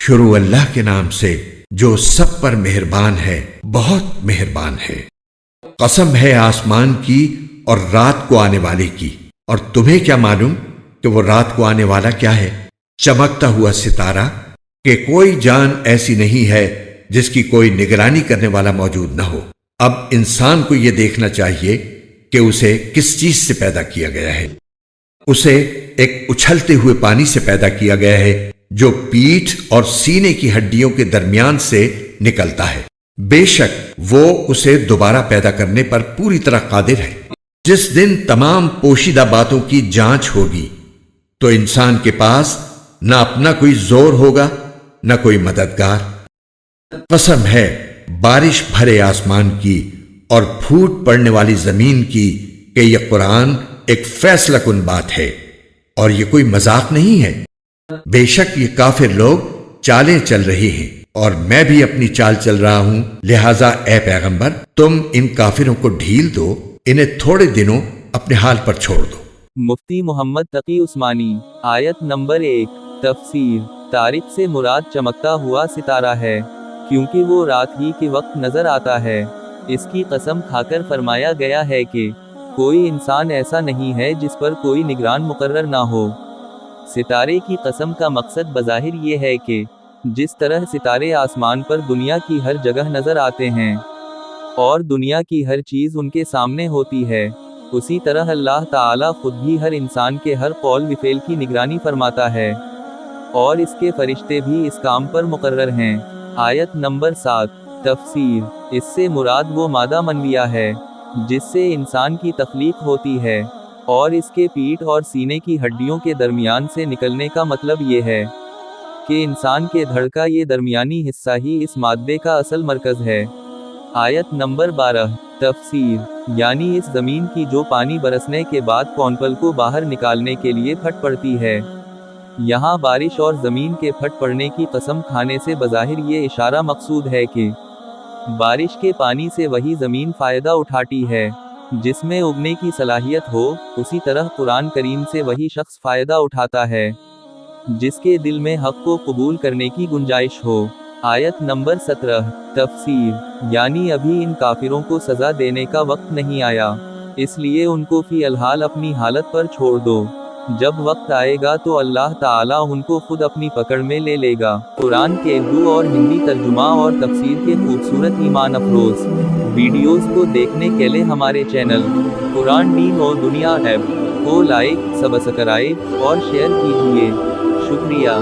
شروع اللہ کے نام سے جو سب پر مہربان ہے، بہت مہربان ہے۔ قسم ہے آسمان کی اور رات کو آنے والے کی، اور تمہیں کیا معلوم کہ وہ رات کو آنے والا کیا ہے؟ چمکتا ہوا ستارہ، کہ کوئی جان ایسی نہیں ہے جس کی کوئی نگرانی کرنے والا موجود نہ ہو۔ اب انسان کو یہ دیکھنا چاہیے کہ اسے کس چیز سے پیدا کیا گیا ہے۔ اسے ایک اچھلتے ہوئے پانی سے پیدا کیا گیا ہے جو پیٹھ اور سینے کی ہڈیوں کے درمیان سے نکلتا ہے۔ بے شک وہ اسے دوبارہ پیدا کرنے پر پوری طرح قادر ہے۔ جس دن تمام پوشیدہ باتوں کی جانچ ہوگی تو انسان کے پاس نہ اپنا کوئی زور ہوگا نہ کوئی مددگار۔ قسم ہے بارش بھرے آسمان کی اور پھوٹ پڑنے والی زمین کی کہ یہ قرآن ایک فیصلہ کن بات ہے اور یہ کوئی مذاق نہیں ہے۔ بے شک یہ کافر لوگ چالیں چل رہی ہیں اور میں بھی اپنی چال چل رہا ہوں، لہٰذا اے پیغمبر تم ان کافروں کو ڈھیل دو، انہیں تھوڑے دنوں اپنے حال پر چھوڑ دو۔ مفتی محمد تقی عثمانی۔ آیت نمبر 1 تفسیر۔ طارق سے مراد چمکتا ہوا ستارہ ہے، کیونکہ وہ رات ہی کے وقت نظر آتا ہے۔ اس کی قسم کھا کر فرمایا گیا ہے کہ کوئی انسان ایسا نہیں ہے جس پر کوئی نگران مقرر نہ ہو۔ ستارے کی قسم کا مقصد بظاہر یہ ہے کہ جس طرح ستارے آسمان پر دنیا کی ہر جگہ نظر آتے ہیں اور دنیا کی ہر چیز ان کے سامنے ہوتی ہے، اسی طرح اللہ تعالیٰ خود بھی ہر انسان کے ہر قول و فعل کی نگرانی فرماتا ہے اور اس کے فرشتے بھی اس کام پر مقرر ہیں۔ آیت نمبر 7 تفسیر۔ اس سے مراد وہ مادہ منویہ ہے جس سے انسان کی تخلیق ہوتی ہے، اور اس کے پیٹھ اور سینے کی ہڈیوں کے درمیان سے نکلنے کا مطلب یہ ہے کہ انسان کے دھڑ کا یہ درمیانی حصہ ہی اس مادے کا اصل مرکز ہے۔ آیت نمبر 12 تفسیر۔ یعنی اس زمین کی جو پانی برسنے کے بعد کونپل کو باہر نکالنے کے لیے پھٹ پڑتی ہے۔ یہاں بارش اور زمین کے پھٹ پڑنے کی قسم کھانے سے بظاہر یہ اشارہ مقصود ہے کہ بارش کے پانی سے وہی زمین فائدہ اٹھاتی ہے جس میں اگنے کی صلاحیت ہو، اسی طرح قرآن کریم سے وہی شخص فائدہ اٹھاتا ہے جس کے دل میں حق کو قبول کرنے کی گنجائش ہو۔ آیت نمبر 17 تفسیر۔ یعنی ابھی ان کافروں کو سزا دینے کا وقت نہیں آیا، اس لیے ان کو فی الحال اپنی حالت پر چھوڑ دو، جب وقت آئے گا تو اللہ تعالیٰ ان کو خود اپنی پکڑ میں لے لے گا۔ قرآن کے اردو اور ہندی ترجمہ اور تفسیر کے خوبصورت ایمان افروز ویڈیوز کو دیکھنے کے لیے ہمارے چینل قرآن دین اور دنیا ایپ کو لائک، سبسکرائب اور شیئر کیجیے۔ شکریہ۔